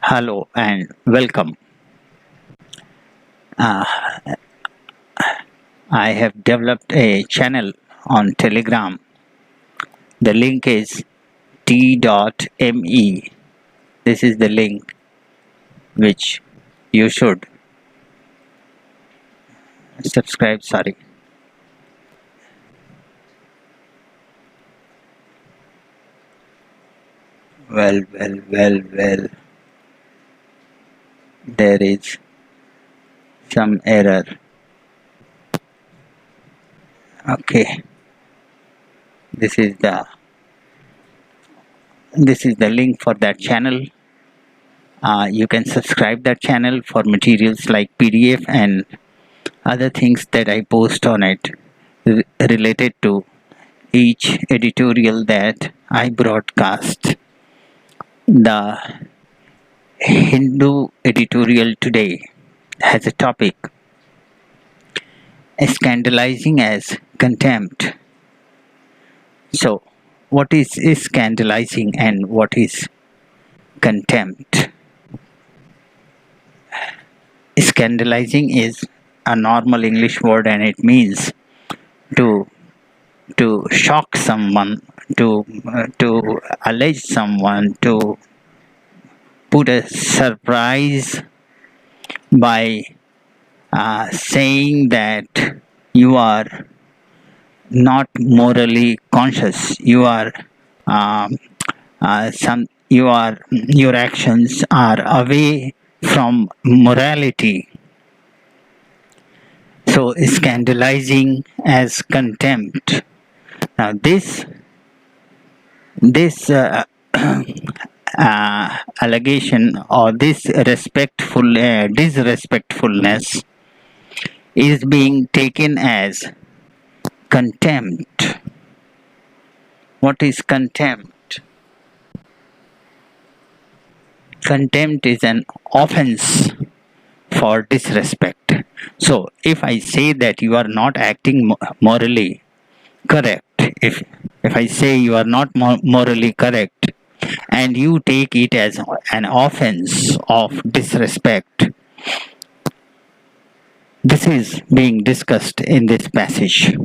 Hello and welcome. Uh, I have developed a channel on Telegram. The link is t.me. This is the link which you should subscribe. Sorry. Well. There is some error. Okay. This is the link for that channel. You can subscribe that channel for materials like PDF and other things that I post on it related to each editorial that I broadcast. The Hindu editorial today has a topic scandalizing as contempt. So, what is scandalizing and what is contempt? Scandalizing is a normal English word and it means to shock someone, to allege someone, to put a surprise by saying that you are not morally conscious. You are your actions are away from morality. So scandalizing as contempt. Now this allegation or this disrespectfulness is being taken as contempt. What is contempt? Contempt is an offense for disrespect. So if I say that you are not acting morally correct, if I say you are not morally correct and you take it as an offense of disrespect, this is being discussed in this passage.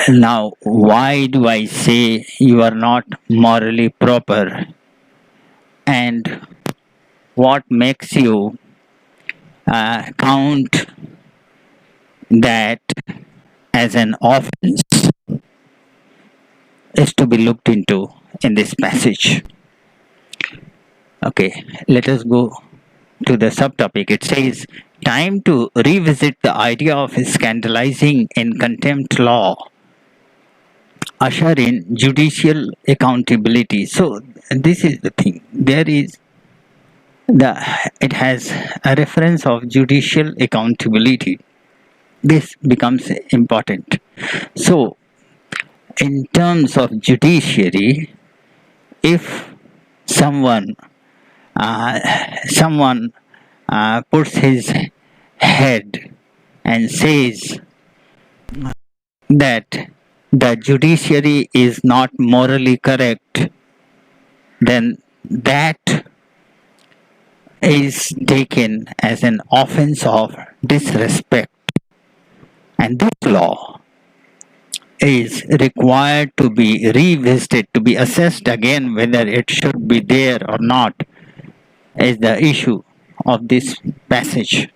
Now, why do I say you are not morally proper? And what makes you count that as an offense is to be looked into in this passage. Okay, let us go to the subtopic. It says, time to revisit the idea of scandalizing in contempt law, usher in judicial accountability. So this is the thing. It has a reference of judicial accountability. This becomes important. So in terms of judiciary, if someone puts his head and says that the judiciary is not morally correct, then that is taken as an offense of disrespect. And this law is required to be revisited, to be assessed again whether it should be there or not, is the issue of this passage.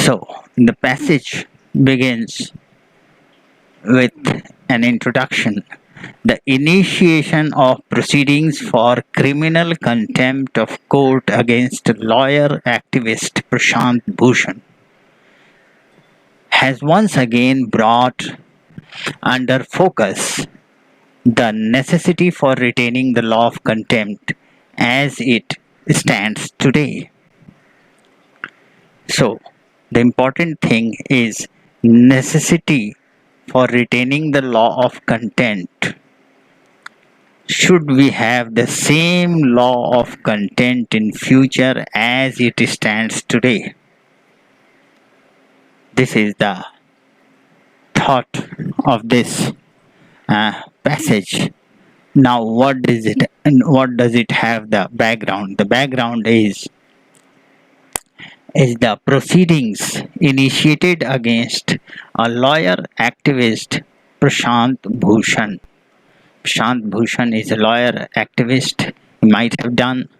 So, the passage begins with an introduction. The initiation of proceedings for criminal contempt of court against lawyer activist Prashant Bhushan has once again brought under focus the necessity for retaining the law of contempt as it stands today. So, the important thing is necessity for retaining the law of contempt. Should we have the same law of contempt in future as it stands today? This is the thought of this passage. Now, what is it and what does it have the background? The background is the proceedings initiated against a lawyer activist Prashant Bhushan. Prashant Bhushan is a lawyer activist. He might have done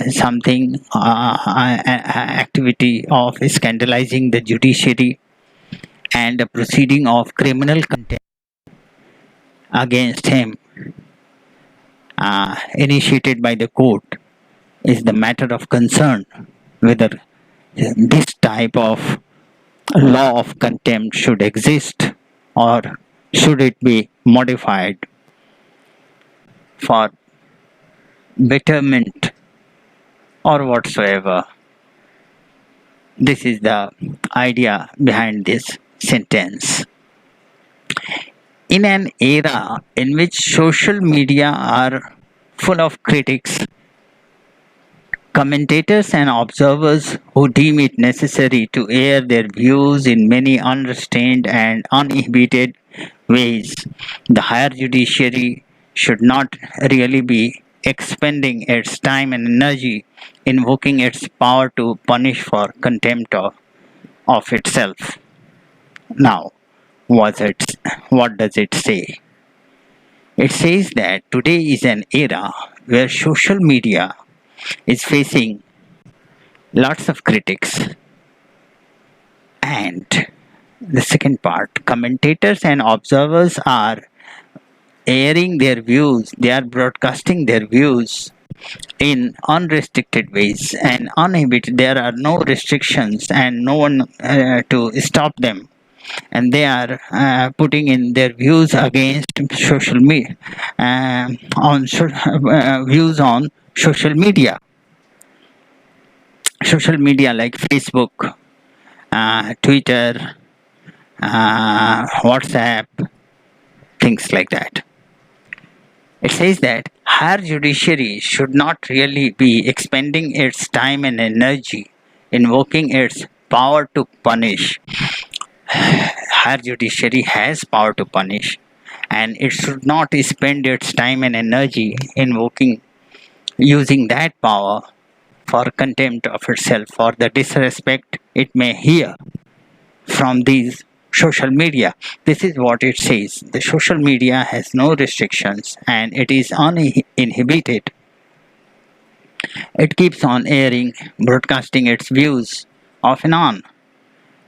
something activity of scandalizing the judiciary, and a proceeding of criminal contempt against him initiated by the court is the matter of concern, whether this type of law of contempt should exist or should it be modified for betterment or whatsoever. This is the idea behind this sentence. In an era in which social media are full of critics, commentators, and observers who deem it necessary to air their views in many unrestrained and uninhibited ways, the higher judiciary should not really be expending its time and energy invoking its power to punish for contempt of itself. Now, what does it say? It says that today is an era where social media is facing lots of critics, and the second part, commentators and observers are airing their views, they are broadcasting their views in unrestricted ways and uninhibited. There are no restrictions and no one to stop them, and they are putting in their views against social media, views on social media like Facebook, Twitter, WhatsApp, things like that. It says that higher judiciary should not really be expending its time and energy invoking its power to punish. Higher judiciary has power to punish, and it should not spend its time and energy using that power for contempt of itself, for the disrespect it may hear from these social media. This is what it says. The social media has no restrictions and it is uninhibited. It keeps on airing, broadcasting its views off and on.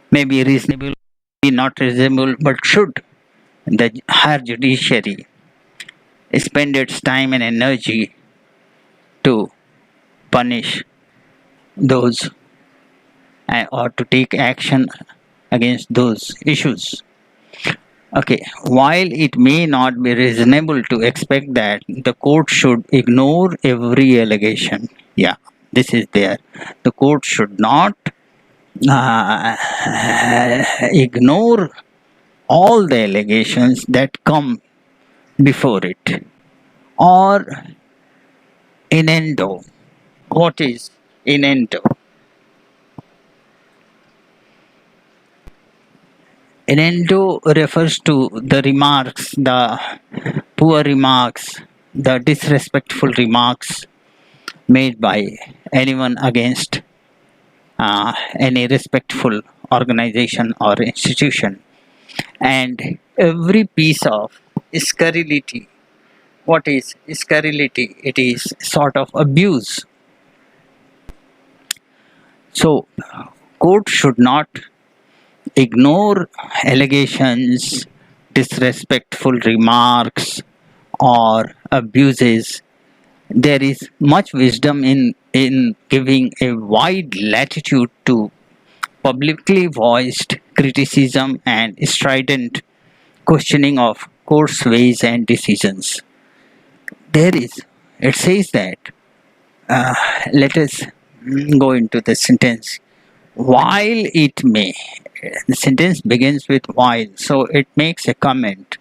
Maybe reasonable, maybe not reasonable, but should the higher judiciary spend its time and energy to punish those or to take action against those issues? Okay, while it may not be reasonable to expect that the court should ignore every allegation, yeah, this is there. The court should not ignore all the allegations that come before it, or innuendo. What is innuendo? Innuendo refers to the remarks, the poor remarks, the disrespectful remarks made by anyone against any respectful organization or institution. And every piece of scurrility, what is scurrility? It is sort of abuse. So, court should not ignore allegations, disrespectful remarks, or abuses. There is much wisdom in giving a wide latitude to publicly voiced criticism and strident questioning of court's ways and decisions. It says that, let us go into the sentence. While it may, the sentence begins with while, so it makes a comment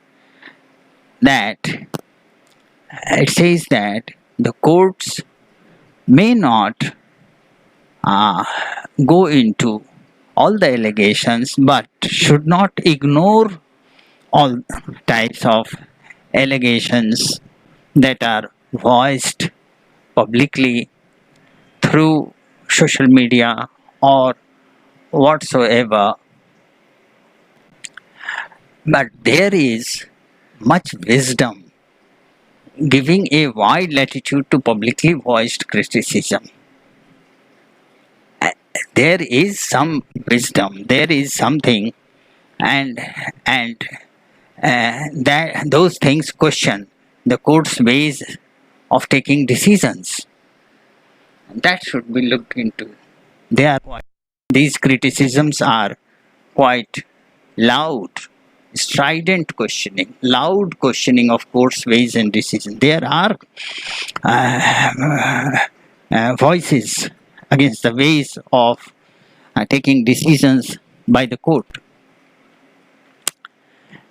that it says that the courts may not go into all the allegations but should not ignore all types of allegations that are voiced publicly through social media or whatsoever. But there is much wisdom giving a wide latitude to publicly voiced criticism. There is some wisdom, there is something, and and that those things question the court's ways of taking decisions. That should be looked into. They are quite, these criticisms are quite loud, strident questioning, loud questioning of court's ways and decisions. There are voices against the ways of taking decisions by the court.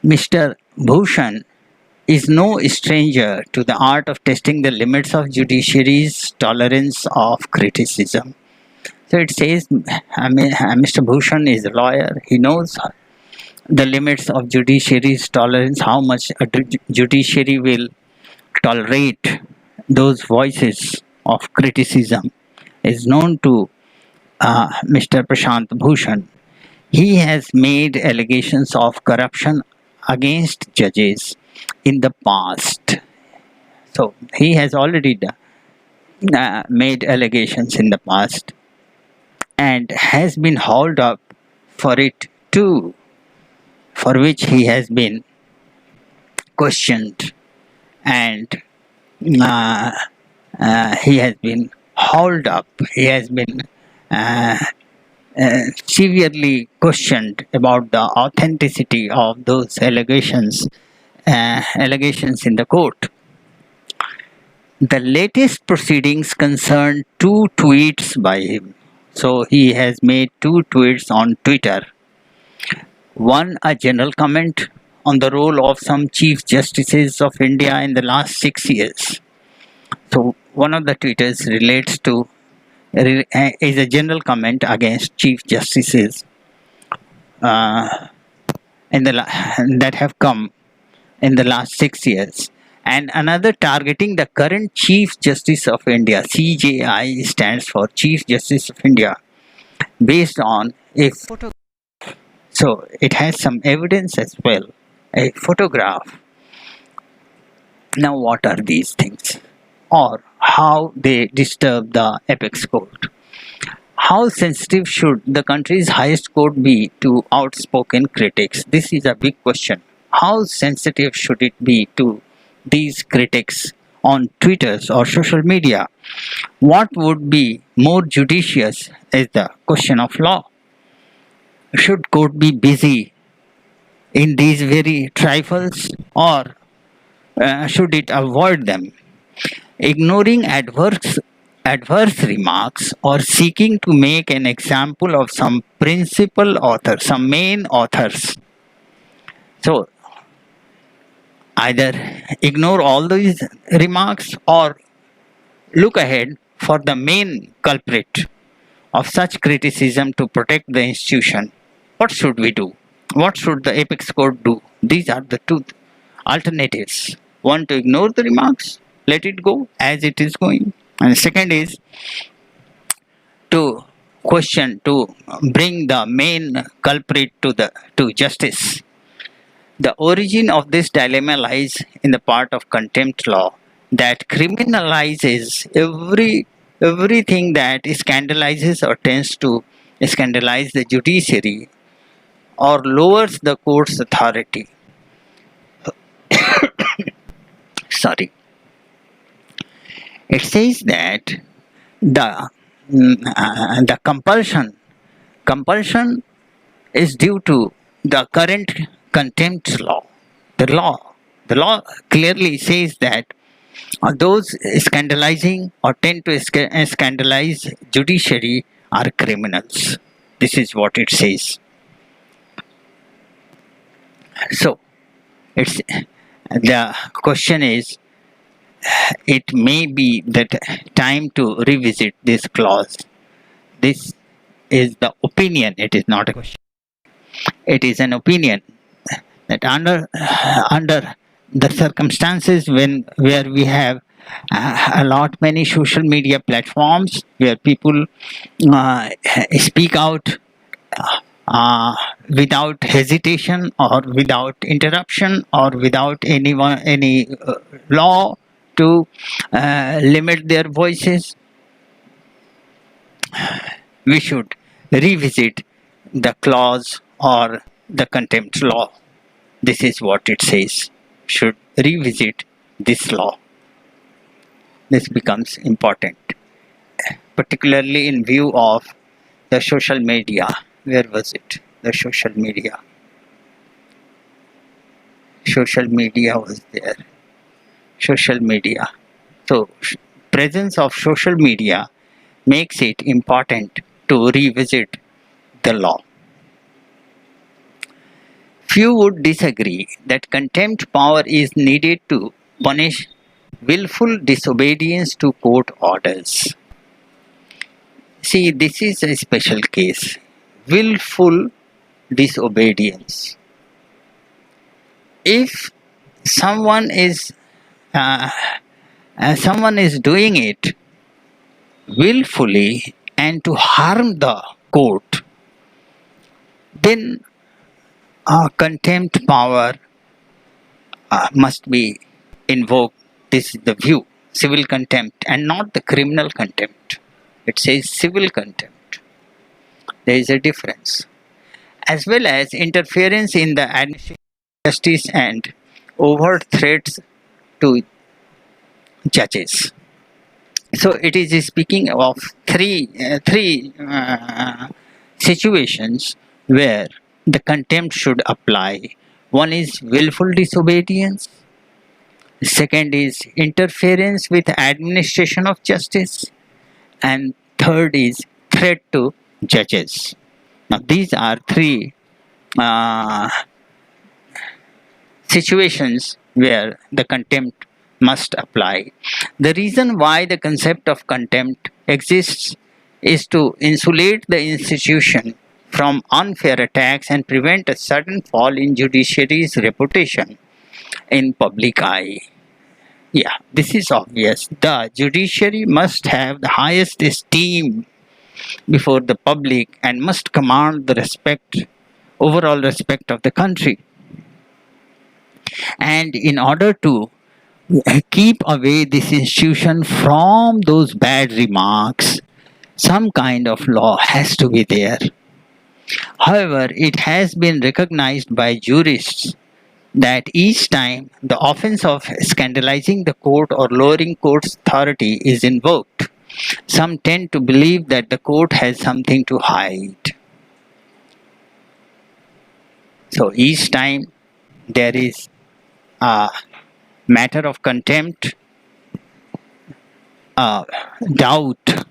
Mr. Bhushan is no stranger to the art of testing the limits of judiciary's tolerance of criticism. So it says, Mr. Bhushan is a lawyer. He knows the limits of judiciary's tolerance, how much a judiciary will tolerate those voices of criticism, is known to Mr. Prashant Bhushan. He has made allegations of corruption against judges in the past. So he has already made allegations in the past and has been hauled up for it too, for which he has been questioned and he has been hauled up. He has been severely questioned about the authenticity of those allegations in the court. The latest proceedings concern two tweets by him. So he has made two tweets on Twitter. One, a general comment on the role of some Chief Justices of India in the last 6 years. So one of the tweets relates to is a general comment against Chief Justices that have come in the last 6 years. And another targeting the current Chief Justice of India. CJI stands for Chief Justice of India, based on a photograph. So it has some evidence as well, a photograph. Now what are these things? Or how they disturb the apex court? How sensitive should the country's highest court be to outspoken critics? This is a big question. How sensitive should it be to these critics on Twitter or social media? What would be more judicious is the question of law. Should court be busy in these very trifles, or should it avoid them? Ignoring adverse remarks or seeking to make an example of some principal author, some main authors. So either ignore all these remarks or look ahead for the main culprit of such criticism to protect the institution. What should we do? What should the apex court do? These are the two alternatives. One, to ignore the remarks, let it go as it is going. And the second is to question, to bring the main culprit to justice. The origin of this dilemma lies in the part of contempt law that criminalizes everything that scandalizes or tends to scandalize the judiciary or lowers the court's authority. Sorry. It says that the compulsion is due to the current contempt law. The law clearly says that those scandalizing or tend to scandalize judiciary are criminals. This is what it says. So, the question is, it may be the time to revisit this clause. This is the opinion. It is not a question. It is an opinion that under the circumstances when where we have a lot many social media platforms where people uh, speak out uh, without hesitation or without interruption or without any law to limit their voices. We should revisit the clause or the contempt law. This is what it says. Should revisit this law. This becomes important, particularly in view of the social media. Where was it? The social media. Social media was there. Social media. So, presence of social media makes it important to revisit the law. Few would disagree that contempt power is needed to punish willful disobedience to court orders. See, this is a special case. Willful disobedience. If someone is uh, someone is doing it willfully and to harm the court, then contempt power must be invoked. This is the view. Civil contempt and not the criminal contempt. It says civil contempt. There is a difference. As well as interference in the administration of justice and overt threats to judges. So it is speaking of three situations where the contempt should apply. One is willful disobedience. Second is interference with administration of justice, and third is threat to judges. Now these are three uh, situations where the contempt must apply. The reason why the concept of contempt exists is to insulate the institution from unfair attacks and prevent a sudden fall in judiciary's reputation in public eye. Yeah, this is obvious. The judiciary must have the highest esteem before the public and must command the respect, overall respect of the country. And in order to keep away this institution from those bad remarks, some kind of law has to be there. However, it has been recognized by jurists that each time the offense of scandalizing the court or lowering court's authority is invoked, some tend to believe that the court has something to hide. So each time there is a matter of contempt, doubt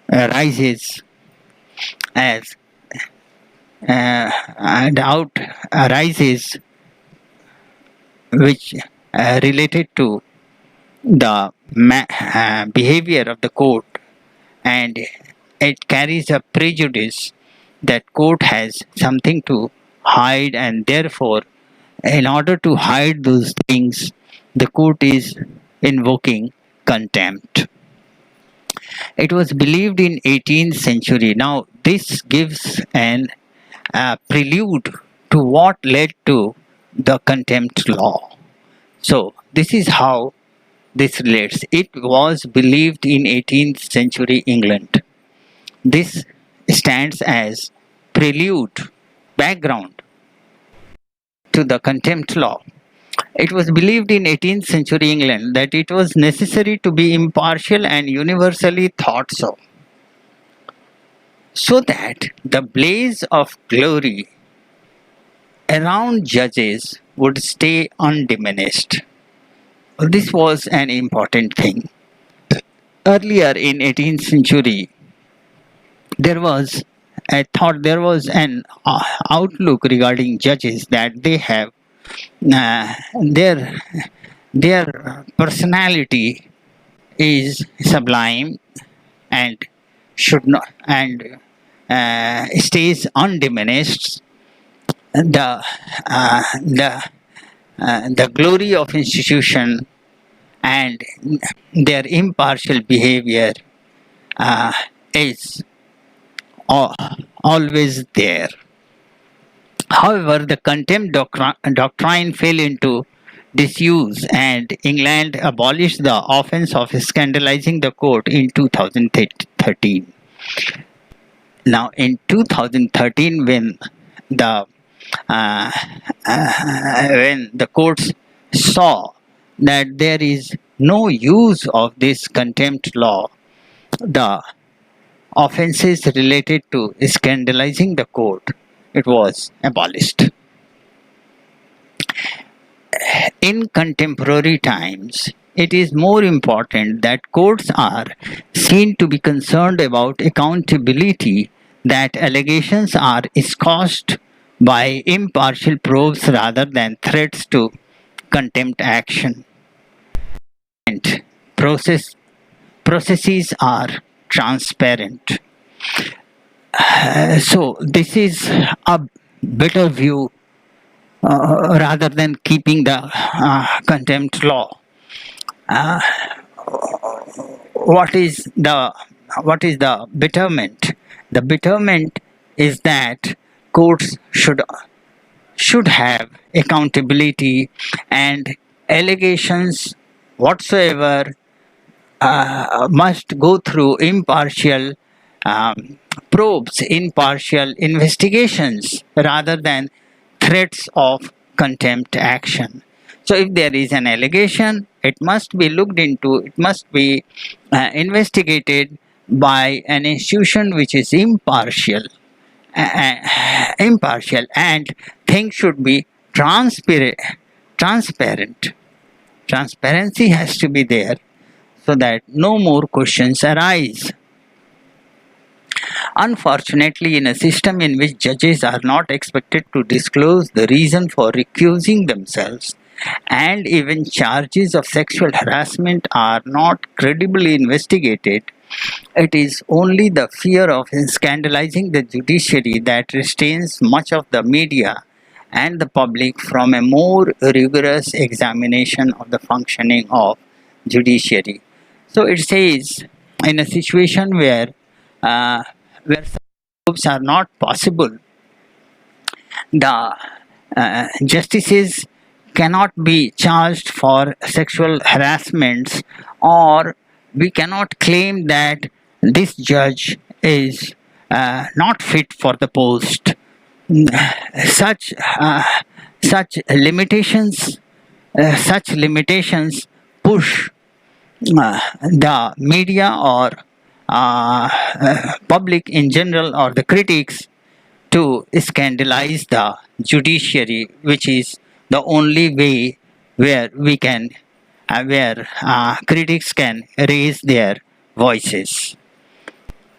arises as doubt arises which related to the behavior of the court, and it carries a prejudice that court has something to hide, and therefore in order to hide those things the court is invoking contempt. It was believed in 18th century. Now this gives an prelude to what led to the contempt law. So this is how this relates. It was believed in 18th century England. This stands as prelude, background to the contempt law. It was believed in 18th century England that it was necessary to be impartial and universally thought so that the blaze of glory around judges would stay undiminished. This was an important thing. Earlier in 18th century, there was there was an outlook regarding judges that they have uh, their their personality is sublime and should not and stays undiminished. The the glory of institution and their impartial behavior uh, is always there. However, the contempt doctrine fell into disuse and England abolished the offence of scandalizing the court in 2013. Now, in 2013, the uh, when the courts saw that there is no use of this contempt law, the offences related to scandalizing the court, it was abolished. In contemporary times, it is more important that courts are seen to be concerned about accountability, that allegations are squashed by impartial probes rather than threats to contempt action, and processes are transparent. So this is a better view rather than keeping the contempt law. Uh, what is the betterment? The betterment is that courts should have accountability, and allegations whatsoever must go through impartial probes, impartial investigations, rather than threats of contempt action. So, if there is an allegation, it must be looked into, it must be investigated by an institution which is impartial, and things should be transparent. Transparency has to be there so that no more questions arise. Unfortunately, in a system in which judges are not expected to disclose the reason for recusing themselves, and even charges of sexual harassment are not credibly investigated, it is only the fear of scandalizing the judiciary that restrains much of the media and the public from a more rigorous examination of the functioning of judiciary. So it says, in a situation where some proofs are not possible, the justices cannot be charged for sexual harassments, or we cannot claim that this judge is not fit for the post. Such such limitations push the media or public in general, or the critics, to scandalize the judiciary, which is the only way where we can where critics can raise their voices.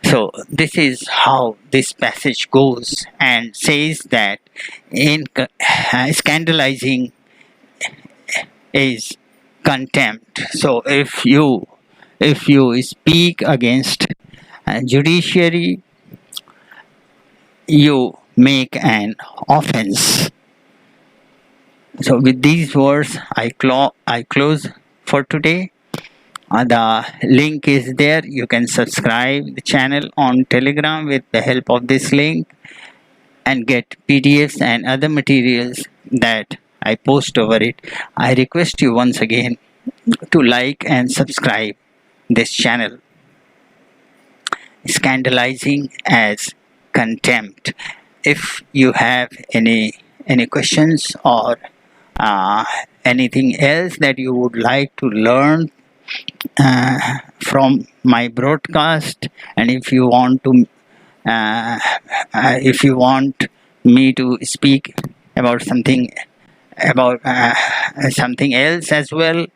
So this is how this passage goes, and says that in scandalizing is contempt. So if you speak against judiciary, you make an offense. So with these words, I close for today. The link is there. You can subscribe the channel on Telegram with the help of this link, and get PDFs and other materials that I post over it. I request you once again to like and subscribe this channel. Scandalizing as contempt. If you have any questions, or anything else that you would like to learn from my broadcast, and if you want me to speak about something else as well,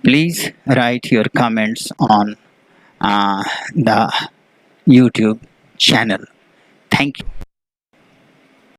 please write your comments on the YouTube channel. Thank you.